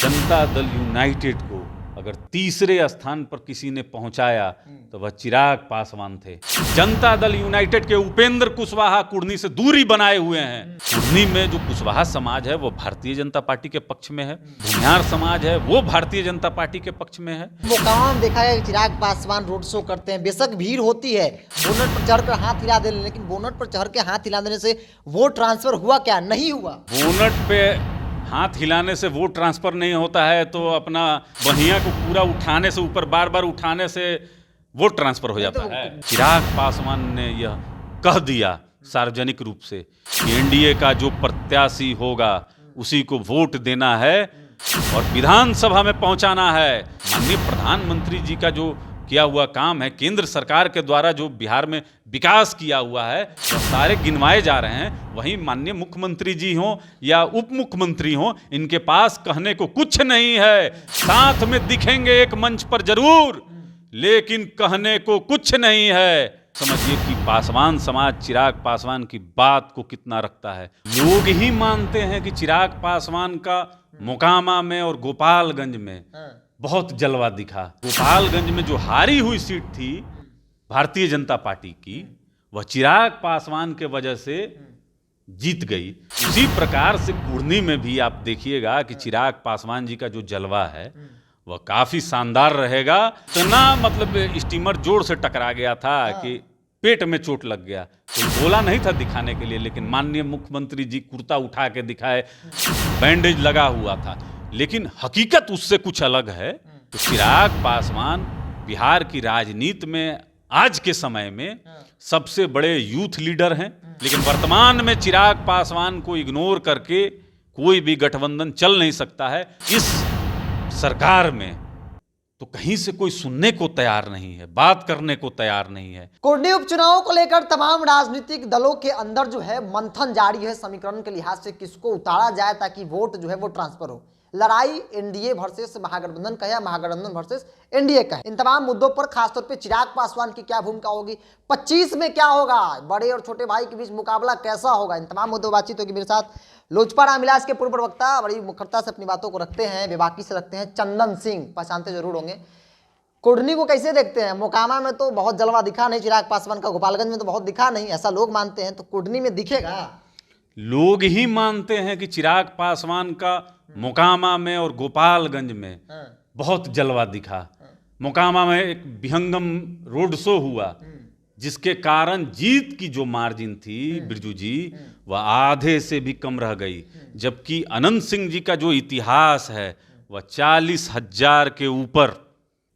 Janata Dal United को अगर तीसरे स्थान पर किसी ने पहुंचाया तो वह चिराग पासवान थे। जनता दल यूनाइटेड के उपेंद्र कुशवाहा कुढ़नी से दूरी बनाए हुए हैं। कुढ़नी में जो कुशवाहा समाज है वो भारतीय जनता पार्टी के पक्ष में है, भूमिहार समाज है वो भारतीय जनता पार्टी के पक्ष में है। मोकामा में देखा है चिराग पासवान रोड शो करते हैं, बेशक भीड़ होती है, बोनट पर चढ़कर हाथ हिला देने, लेकिन बोनट पर चढ़ के हाथ हिला देने से वोट ट्रांसफर हुआ क्या? नहीं हुआ। बोनट पे हाथ हिलाने से वोट ट्रांसफर नहीं होता है तो अपना बहिया को पूरा उठाने से, ऊपर बार बार उठाने से वोट ट्रांसफर हो जाता है। चिराग पासवान ने यह कह दिया सार्वजनिक रूप से कि एनडीए का जो प्रत्याशी होगा उसी को वोट देना है और विधानसभा में पहुंचाना है। माननीय प्रधानमंत्री जी का जो किया हुआ काम है, केंद्र सरकार के द्वारा जो बिहार में विकास किया हुआ है वो सारे गिनवाए जा रहे हैं। वहीं माननीय मुख्यमंत्री जी हों या उप मुख्यमंत्री हों, इनके पास कहने को कुछ नहीं है। साथ में दिखेंगे एक मंच पर जरूर, लेकिन कहने को कुछ नहीं है। समझिए कि पासवान समाज चिराग पासवान की बात को कितना रखता है। लोग ही मानते हैं कि चिराग पासवान का मोकामा में और गोपालगंज में बहुत जलवा दिखा। गोपालगंज में जो हारी हुई सीट थी भारतीय जनता पार्टी की, वह चिराग पासवान के वजह से जीत गई। उसी प्रकार से कुढ़नी में भी आप देखिएगा कि चिराग पासवान जी का जो जलवा है वह काफी शानदार रहेगा। इतना मतलब स्टीमर जोर से टकरा गया था कि पेट में चोट लग गया। कोई बोला नहीं था दिखाने के लिए, लेकिन माननीय मुख्यमंत्री जी कुर्ता उठा के दिखाए, बैंडेज लगा हुआ था, लेकिन हकीकत उससे कुछ अलग है। तो चिराग पासवान बिहार की राजनीति में आज के समय में सबसे बड़े यूथ लीडर हैं, लेकिन वर्तमान में चिराग पासवान को इग्नोर करके कोई भी गठबंधन चल नहीं सकता है। इस सरकार में तो कहीं से कोई सुनने को तैयार नहीं है, बात करने को तैयार नहीं है। कुढ़नी उपचुनाव को लेकर तमाम राजनीतिक दलों के अंदर जो है मंथन जारी है, समीकरण के लिहाज से किसको उतारा जाए ताकि वोट जो है वो ट्रांसफर हो। लड़ाई एनडीए वर्सेस महागठबंधन का है, महागठबंधन वर्सेस एनडीए का है। इन तमाम मुद्दों पर खासतौर पे चिराग पासवान की क्या भूमिका होगी, 25 में क्या होगा, बड़े और छोटे भाई के बीच मुकाबला कैसा होगा, इन तमाम मुद्दों बातचीत होगी। मेरे साथ लोजपा रामविलास के पूर्व प्रवक्ता बड़ी मुखरता से अपनी बातों को रखते हैं, बेबाकी से रखते हैं, चंदन सिंह, पहचानते जरूर होंगे। कुढ़नी को कैसे देखते हैं? मोकामा में तो बहुत जलवा दिखा नहीं चिराग पासवान का, गोपालगंज में तो बहुत दिखा नहीं, ऐसा लोग मानते हैं, तो कुढ़नी में दिखेगा? लोग ही मानते हैं कि चिराग पासवान का मोकामा में और गोपालगंज में बहुत जलवा दिखा। मोकामा में एक विहंगम रोड शो हुआ जिसके कारण जीत की जो मार्जिन थी बिरजू जी, वह आधे से भी कम रह गई। जबकि अनंत सिंह जी का जो इतिहास है वह 40,000 के ऊपर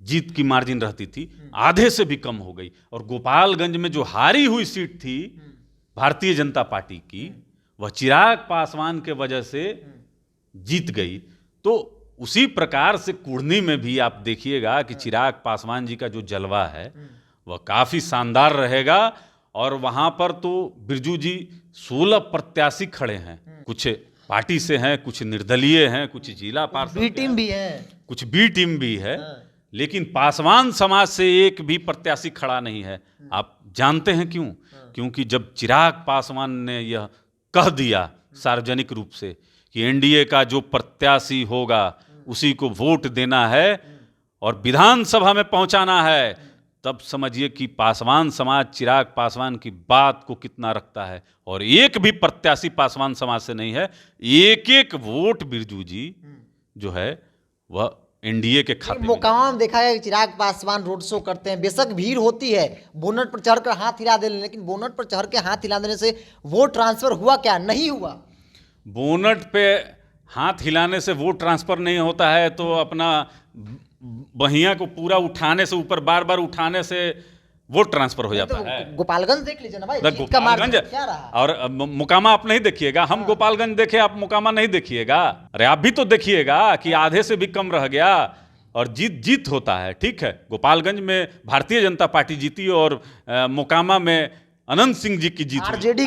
जीत की मार्जिन रहती थी, आधे से भी कम हो गई। और गोपालगंज में जो हारी हुई सीट थी भारतीय जनता पार्टी की, वह चिराग पासवान के वजह से जीत गई। तो उसी प्रकार से कुढ़नी में भी आप देखिएगा कि चिराग पासवान जी का जो जलवा है वह काफी शानदार रहेगा। और वहां पर तो बिरजू जी 16 प्रत्याशी खड़े हैं, कुछ पार्टी से हैं, कुछ निर्दलीय हैं, कुछ जिला पार्षद बी टीम भी है, कुछ बी टीम भी है, लेकिन पासवान समाज से एक भी प्रत्याशी खड़ा नहीं है। आप जानते हैं क्यों? क्योंकि जब चिराग पासवान ने यह कह दिया सार्वजनिक रूप से कि एनडीए का जो प्रत्याशी होगा उसी को वोट देना है और विधानसभा में पहुंचाना है, तब समझिए कि पासवान समाज चिराग पासवान की बात को कितना रखता है। और एक भी प्रत्याशी पासवान समाज से नहीं है, एक एक वोट बिरजू जी जो है वह एनडीए के खाते में। मोकामा में देखा है चिराग पासवान रोड शो करते हैं, बेशक भीड़ होती है, बोनट पर चढ़कर हाथ हिला देने, लेकिन बोनट पर चढ़ के हाथ हिला देने से वोट ट्रांसफर हुआ क्या? नहीं हुआ। बोनट पे हाथ हिलाने से वोट ट्रांसफर नहीं होता है तो अपना बहिया को पूरा उठाने से, ऊपर बार बार उठाने से वोट ट्रांसफर हो जाता है। गोपालगंज देख लीजिए ना भाई, जीत का गोपालगंज मार्जिन क्या रहा। और मोकामा आप नहीं देखिएगा, हम गोपालगंज देखे, आप मोकामा नहीं देखिएगा। अरे आप भी तो देखिएगा कि आधे से भी कम रह गया और जीत होता है। ठीक है, गोपालगंज में भारतीय जनता पार्टी जीती और मोकामा में अनंत सिंह जी की जीत हुई।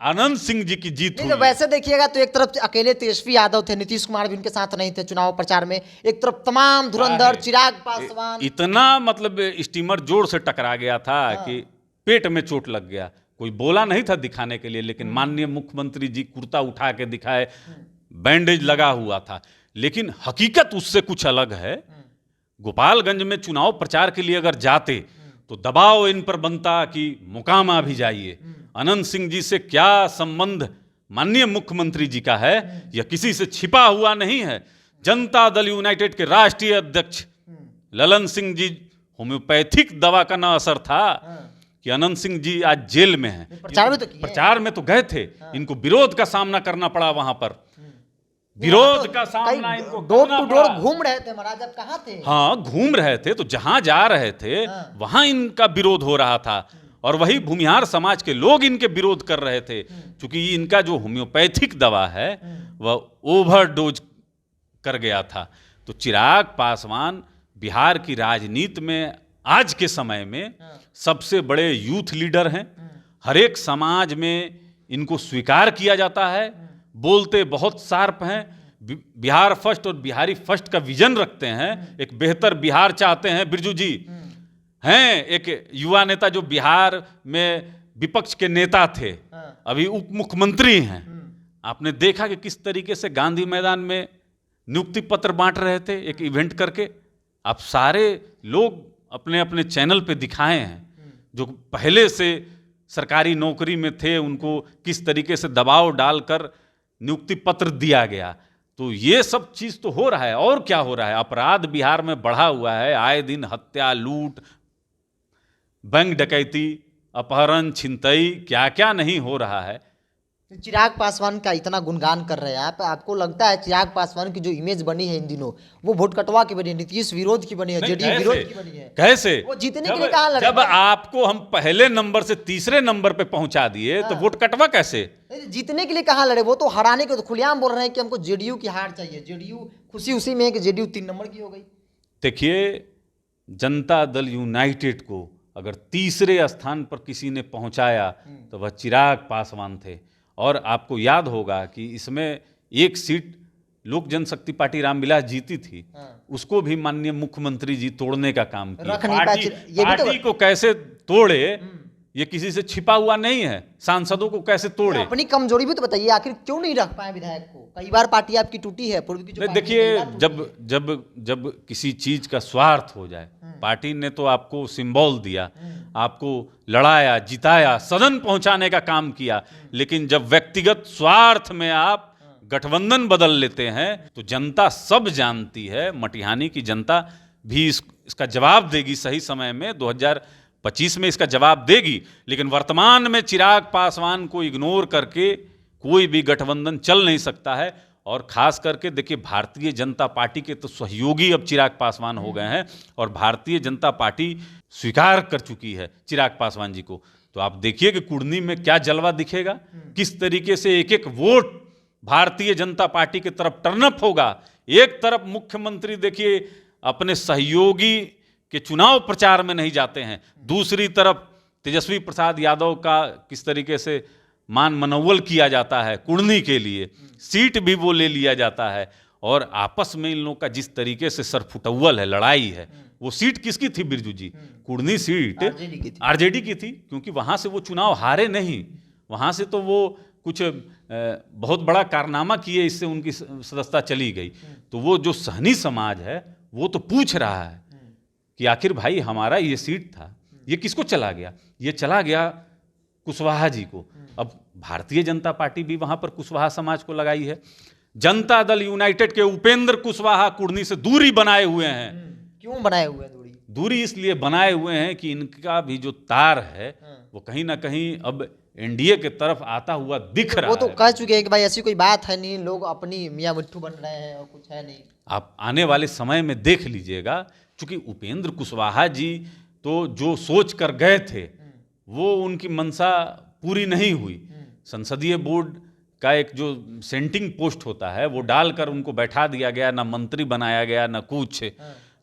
अनंत सिंह जी की जीत हुई। तो वैसे देखिएगा तो एक तरफ अकेले तेजस्वी यादव थे, नीतीश कुमार भी उनके साथ नहीं थे चुनाव प्रचार में, एक तरफ तमाम धुरंधर चिराग पासवान। इतना मतलब स्टीमर जोर से टकरा गया था कि पेट में चोट लग गया। कोई बोला नहीं था दिखाने के लिए, लेकिन माननीय मुख्यमंत्री जी कुर्ता उठा के दिखाए, बैंडेज लगा हुआ था, लेकिन हकीकत उससे कुछ अलग है। गोपालगंज में चुनाव प्रचार के लिए अगर जाते तो दबाव इन पर बनता कि मुकामा भी जाइए। अनंत सिंह जी से क्या संबंध माननीय मुख्यमंत्री जी का है, यह किसी से छिपा हुआ नहीं है। जनता दल यूनाइटेड के राष्ट्रीय अध्यक्ष ललन सिंह जी, होम्योपैथिक दवा का ना असर था कि अनंत सिंह जी आज जेल में हैं। प्रचार में तो गए थे, इनको विरोध का सामना करना पड़ा। वहां पर विरोध का सामना इनको डोर टू डोर घूम रहे थे महाराज, अब कहाँ थे? हाँ, घूम रहे थे, तो जहां जा रहे थे वहां इनका विरोध हो रहा था और वही भूमिहार समाज के लोग इनके विरोध कर रहे थे, क्योंकि इनका जो होम्योपैथिक दवा है वह ओवरडोज कर गया था। तो चिराग पासवान बिहार की राजनीति में आज के समय में सबसे बड़े यूथ लीडर हैं। हर एक समाज में इनको स्वीकार किया जाता है। बोलते बहुत शार्प हैं, बिहार फर्स्ट और बिहारी फर्स्ट का विजन रखते हैं। एक बेहतर बिहार चाहते हैं। बिरजू जी हैं एक युवा नेता जो बिहार में विपक्ष के नेता थे, अभी उप मुख्यमंत्री हैं। आपने देखा कि किस तरीके से गांधी मैदान में नियुक्ति पत्र बांट रहे थे एक इवेंट करके। आप सारे लोग अपने अपने चैनल पे दिखाए हैं जो पहले से सरकारी नौकरी में थे, उनको किस तरीके से दबाव डालकर नियुक्ति पत्र दिया गया। तो ये सब चीज तो हो रहा है। और क्या हो रहा है? अपराध बिहार में बढ़ा हुआ है। आए दिन हत्या, लूट, बैंक डकैती, अपहरण, छिनतई, क्या क्या नहीं हो रहा है। चिराग पासवान का इतना गुणगान कर रहे हैं आप, आपको लगता है चिराग पासवान की जो इमेज बनी है इन दिनों वो वोट कटवा की बनी है, नीतीश विरोध की बनी है, जेडीयू विरोध की बनी है? कैसे? वो जीतने के लिए कहाँ लड़े? जब आपको हम पहले नंबर से तीसरे नंबर पे पहुंचा दिए तो वोट कटवा कैसे? जीतने के लिए कहाँ लड़े? वो तो हराने के, तो खुलेआम बोल रहे हैं कि हमको जेडीयू की हार चाहिए। जेडीयू खुशी उसी में है कि जेडीयू 3 नंबर की हो गई। देखिए, जनता दल यूनाइटेड को अगर तीसरे स्थान पर किसी ने पहुंचाया तो वह चिराग पासवान थे। और आपको याद होगा कि इसमें एक सीट लोक जनशक्ति पार्टी रामविलास जीती थी, उसको भी माननीय मुख्यमंत्री जी तोड़ने का काम किया। पार्टी को कैसे तोड़े ये किसी से छिपा हुआ नहीं है। सांसदों को कैसे तोड़े? अपनी कमजोरी भी तो बताइए, आखिर क्यों नहीं रख पाए विधायक को? कई बार पार्टी आपकी टूटी है, पूर्व की जो देखिए, जब किसी चीज का स्वार्थ हो जाए, पार्टी ने तो आपको सिंबल दिया, आपको लड़ाया, जिताया, सदन पहुंचाने का काम किया, लेकिन जब व्यक्तिगत स्वार्थ में आप गठबंधन बदल लेते हैं तो जनता सब जानती है। मटिहानी की जनता भी इसका जवाब देगी सही समय में। 2025 में इसका जवाब देगी। लेकिन वर्तमान में चिराग पासवान को इग्नोर करके कोई भी गठबंधन चल नहीं सकता है। और खास करके देखिए, भारतीय जनता पार्टी के तो सहयोगी अब चिराग पासवान हो गए हैं और भारतीय जनता पार्टी स्वीकार कर चुकी है चिराग पासवान जी को। तो आप देखिए कि कुर्नी में क्या जलवा दिखेगा, किस तरीके से एक एक वोट भारतीय जनता पार्टी की तरफ टर्नअप होगा। एक तरफ मुख्यमंत्री देखिए अपने सहयोगी के चुनाव प्रचार में नहीं जाते हैं, दूसरी तरफ तेजस्वी प्रसाद यादव का किस तरीके से मान मनोवल किया जाता है कुर्नी के लिए, सीट भी वो ले लिया जाता है। और आपस में इन लोगों का जिस तरीके से सरफुटौल है, लड़ाई है। वो सीट किसकी थी बिरजू जी? कुर्नी सीट आरजेडी की थी, क्योंकि वहां से वो चुनाव हारे नहीं। वहां से तो वो कुछ बहुत बड़ा कारनामा किए, इससे उनकी सदस्यता चली गई। तो वो जो सहनी समाज है वो तो पूछ रहा है कि आखिर भाई हमारा ये सीट था, ये किसको चला गया? ये चला गया कुशवाहा जी को। अब भारतीय जनता पार्टी भी वहां पर कुशवाहा समाज को लगाई है। जनता दल यूनाइटेड के उपेंद्र कुशवाहा कुर्नी से दूरी बनाए हुए हैं। क्यों बनाए हुए हैं दूरी? दूरी इसलिए बनाए हुए हैं कि इनका भी जो तार है वो कहीं ना कहीं अब एनडीए के तरफ आता हुआ दिख रहा है। वो तो कह चुके हैं कि भाई ऐसी कोई बात है नहीं, लोग अपनी मियां मिट्ठू बन रहे हैं और कुछ है नहीं। आप आने वाले समय में देख लीजिएगा, क्योंकि उपेंद्र कुशवाहा जी तो जो सोच कर गए थे वो उनकी मंशा पूरी नहीं हुई। संसदीय बोर्ड का एक जो सेंटिंग पोस्ट होता है वो डालकर उनको बैठा दिया गया, ना मंत्री बनाया गया ना कुछ।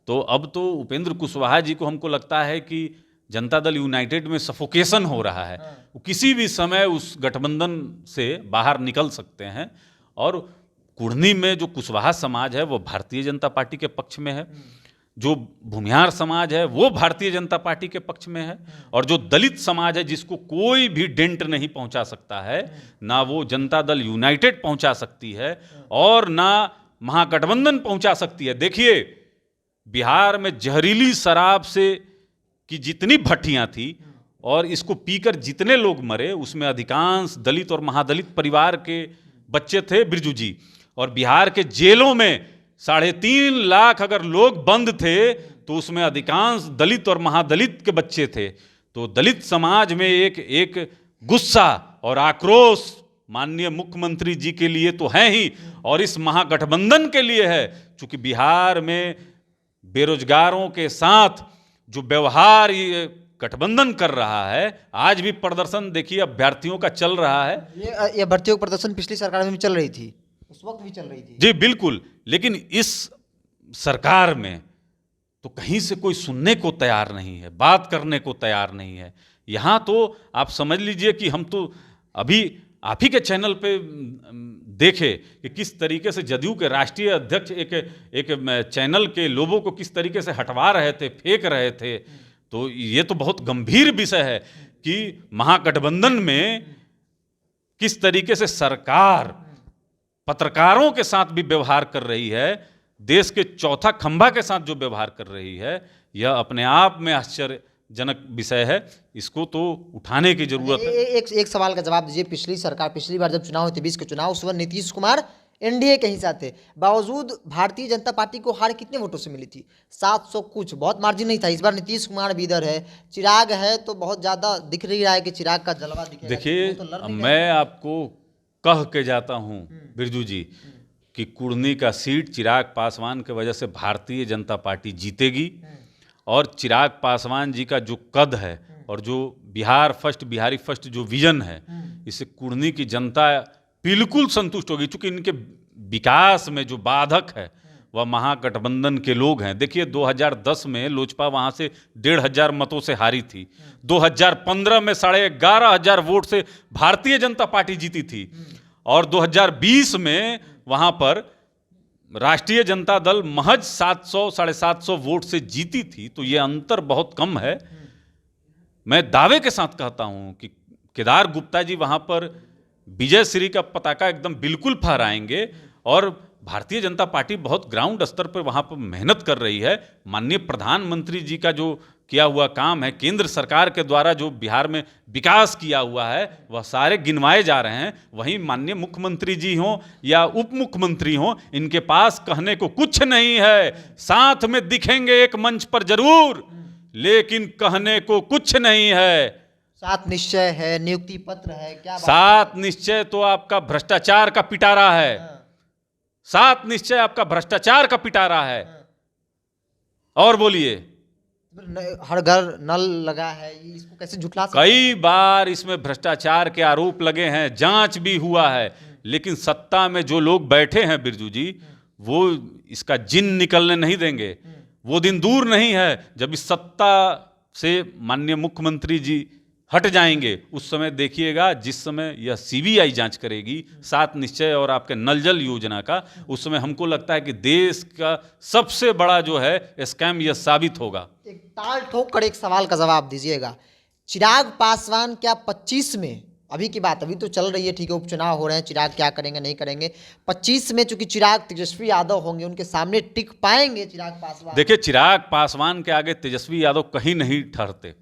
तो अब तो उपेंद्र कुशवाहा जी को हमको लगता है कि जनता दल यूनाइटेड में सफोकेशन हो रहा है। वो किसी भी समय उस गठबंधन से बाहर निकल सकते हैं। और कुर्नी में जो कुशवाहा समाज है वो भारतीय जनता पार्टी के पक्ष में है, जो भूमिहार समाज है वो भारतीय जनता पार्टी के पक्ष में है, और जो दलित समाज है जिसको कोई भी डेंट नहीं पहुंचा सकता है, ना वो जनता दल यूनाइटेड पहुंचा सकती है और ना महागठबंधन पहुंचा सकती है। देखिए, बिहार में जहरीली शराब से की जितनी भट्टियां थी और इसको पीकर जितने लोग मरे, उसमें अधिकांश दलित और महादलित परिवार के बच्चे थे बिरजू जी। और बिहार के जेलों में 3.5 लाख अगर लोग बंद थे तो उसमें अधिकांश दलित और महादलित के बच्चे थे। तो दलित समाज में एक गुस्सा और आक्रोश माननीय मुख्यमंत्री जी के लिए तो है ही, और इस महागठबंधन के लिए है। क्योंकि बिहार में बेरोजगारों के साथ जो व्यवहार ये गठबंधन कर रहा है, आज भी प्रदर्शन देखिए अभ्यर्थियों का चल रहा है। ये भर्तियों का प्रदर्शन पिछली सरकार में भी चल रही थी, उस वक्त भी चल रही थी। जी बिल्कुल, लेकिन इस सरकार में तो कहीं से कोई सुनने को तैयार नहीं है, बात करने को तैयार नहीं है। यहाँ तो आप समझ लीजिए कि हम तो अभी आप ही के चैनल पे देखे कि किस तरीके से जदयू के राष्ट्रीय अध्यक्ष एक चैनल के लोगों को किस तरीके से हटवा रहे थे, फेंक रहे थे। तो ये तो बहुत गंभीर विषय है कि महागठबंधन में किस तरीके से सरकार पत्रकारों के साथ भी व्यवहार कर रही है, देश के चौथा खंभा के साथ जो व्यवहार कर रही है, यह अपने आप में आश्चर्यजनक विषय है। इसको तो उठाने की जरूरत है। एक सवाल का जवाब दीजिए। पिछली बार जब चुनाव हुए थे, 20 के चुनाव, उस वक्त नीतीश कुमार एनडीए के हिस्सा थे, बावजूद भारतीय जनता पार्टी को हार कितने वोटों से मिली थी? 700 कुछ, बहुत मार्जिन नहीं था। इस बार नीतीश कुमार भी इधर है, चिराग है, तो बहुत ज्यादा दिख नहीं रहा है कि चिराग का जलवा दिखेगा। देखिए, तो मैं आपको कह के जाता हूं बिरजू जी कि कुर्नी का सीट चिराग पासवान की वजह से भारतीय जनता पार्टी जीतेगी। और चिराग पासवान जी का जो कद है और जो बिहार फर्स्ट, बिहारी फर्स्ट जो विजन है, इससे कुर्नी की जनता बिल्कुल संतुष्ट होगी। चूंकि इनके विकास में जो बाधक है वह महागठबंधन के लोग हैं। देखिए, 2010 में लोजपा वहां से 1,500 मतों से हारी थी। 2015 में 11,500 वोट से भारतीय जनता पार्टी जीती थी। और 2020 में वहां पर राष्ट्रीय जनता दल महज 700-750 वोट से जीती थी। तो यह अंतर बहुत कम है। मैं दावे के साथ कहता हूं कि केदार गुप्ता जी वहां पर विजय श्री का पताका एकदम बिल्कुल फहराएंगे। और भारतीय जनता पार्टी बहुत ग्राउंड स्तर पर वहां पर मेहनत कर रही है। माननीय प्रधानमंत्री जी का जो किया हुआ काम है, केंद्र सरकार के द्वारा जो बिहार में विकास किया हुआ है, वह सारे गिनवाए जा रहे हैं। वहीं माननीय मुख्यमंत्री जी हों या उप मुख्यमंत्री हों, इनके पास कहने को कुछ नहीं है। साथ में दिखेंगे एक मंच पर जरूर, लेकिन कहने को कुछ नहीं है। 7 निश्चय है, नियुक्ति पत्र है, क्या 7 निश्चय तो आपका भ्रष्टाचार का पिटारा है। 7 निश्चय आपका भ्रष्टाचार का पिटारा है। और बोलिए, हर घर नल लगा है, इसको कैसे झुठला सकते? कई बार इसमें भ्रष्टाचार के आरोप लगे हैं, जांच भी हुआ है। लेकिन सत्ता में जो लोग बैठे हैं बिरजू जी, वो इसका जिन निकलने नहीं देंगे। वो दिन दूर नहीं है जब इस सत्ता से माननीय मुख्यमंत्री जी हट जाएंगे। उस समय देखिएगा, जिस समय यह सीबीआई जांच करेगी 7 निश्चय और आपके नल जल योजना का, उस समय हमको लगता है कि देश का सबसे बड़ा जो है स्कैम यह साबित होगा। एक ताल ठोक कर एक सवाल का जवाब दीजिएगा। चिराग पासवान क्या 25 में, अभी की बात अभी तो चल रही है, ठीक है, उपचुनाव हो रहे हैं, चिराग क्या करेंगे नहीं करेंगे, 25 में चूंकि चिराग तेजस्वी यादव होंगे, उनके सामने टिक पाएंगे चिराग पासवान? देखिए, चिराग पासवान के आगे तेजस्वी यादव कहीं नहीं ठहरते।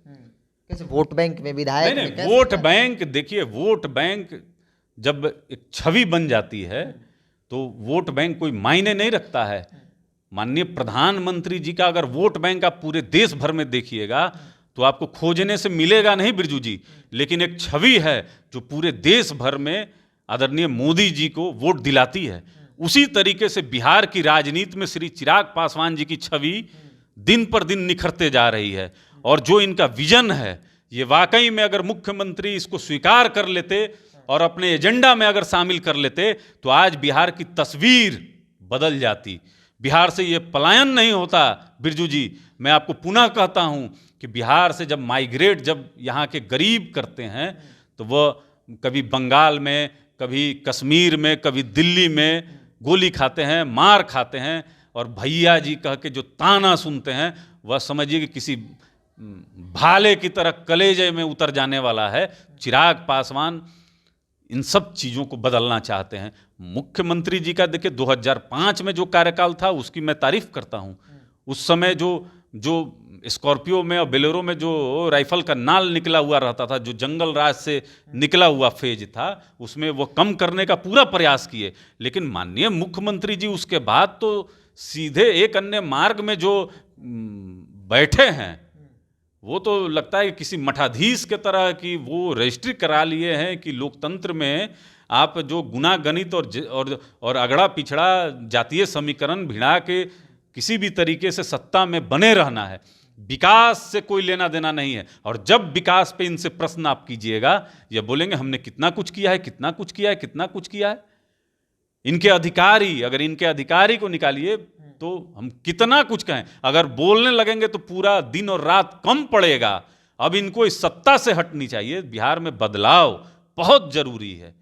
कैसे? वोट बैंक में विधायक नहीं, वोट बैंक, देखिए वोट बैंक जब एक छवि बन जाती है तो वोट बैंक कोई मायने नहीं रखता है। माननीय प्रधानमंत्री जी का अगर वोट बैंक आप पूरे देश भर में देखिएगा तो आपको खोजने से मिलेगा नहीं बिरजू जी, लेकिन एक छवि है जो पूरे देश भर में आदरणीय मोदी जी को वोट दिलाती है। उसी तरीके से बिहार की राजनीति में श्री चिराग पासवान जी की छवि दिन पर दिन निखरते जा रही है। और जो इनका विजन है, ये वाकई में अगर मुख्यमंत्री इसको स्वीकार कर लेते और अपने एजेंडा में अगर शामिल कर लेते तो आज बिहार की तस्वीर बदल जाती। बिहार से ये पलायन नहीं होता बिरजू जी। मैं आपको पुनः कहता हूं कि बिहार से जब माइग्रेट जब यहाँ के गरीब करते हैं तो वह कभी बंगाल में, कभी कश्मीर में, कभी दिल्ली में गोली खाते हैं, मार खाते हैं, और भैया जी कह के जो ताना सुनते हैं वह समझिए कि किसी भाले की तरह कलेजे में उतर जाने वाला है। चिराग पासवान इन सब चीज़ों को बदलना चाहते हैं। मुख्यमंत्री जी का देखिए 2005 में जो कार्यकाल था उसकी मैं तारीफ करता हूँ। उस समय जो जो स्कॉर्पियो में और बोलेरो में जो राइफल का नाल निकला हुआ रहता था, जो जंगल राज से निकला हुआ फेज था, उसमें वो कम करने का पूरा प्रयास किए। लेकिन माननीय मुख्यमंत्री जी उसके बाद तो सीधे एक अन्य मार्ग में जो बैठे हैं, वो तो लगता है कि किसी मठाधीश के तरह कि वो रजिस्ट्री करा लिए हैं कि लोकतंत्र में आप जो गुना गणित और अगड़ा पिछड़ा जातीय समीकरण भिड़ा के किसी भी तरीके से सत्ता में बने रहना है। विकास से कोई लेना देना नहीं है। और जब विकास पे इनसे प्रश्न आप कीजिएगा, ये बोलेंगे हमने कितना कुछ किया है, कितना कुछ किया है, कितना कुछ किया है। इनके अधिकारी, अगर इनके अधिकारी को निकालिए तो हम कितना कुछ कहें। अगर बोलने लगेंगे तो पूरा दिन और रात कम पड़ेगा। अब इनको इस सत्ता से हटनी चाहिए। बिहार में बदलाव बहुत जरूरी है।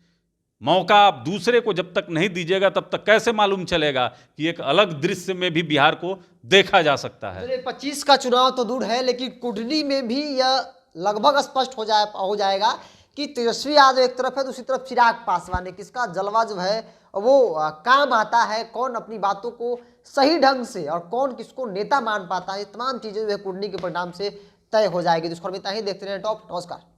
मौका आप दूसरे को जब तक नहीं दीजिएगा तब तक कैसे मालूम चलेगा कि एक अलग दृश्य में भी बिहार को देखा जा सकता है। 25 का चुनाव तो दूर है, लेकिन कुंडली में भी यह लगभग स्पष्ट हो जाएगा कि तेजस्वी यादव एक तरफ है, दूसरी तरफ चिराग पासवान है। किसका जलवा जो है वो काम आता है, कौन अपनी बातों को सही ढंग से और कौन किसको नेता मान पाता है, ये तमाम चीजें जो है कुंडली के परिणाम से तय हो जाएगी। तो इस खबर में इतना ही। देखते रहे टॉप। नमस्कार।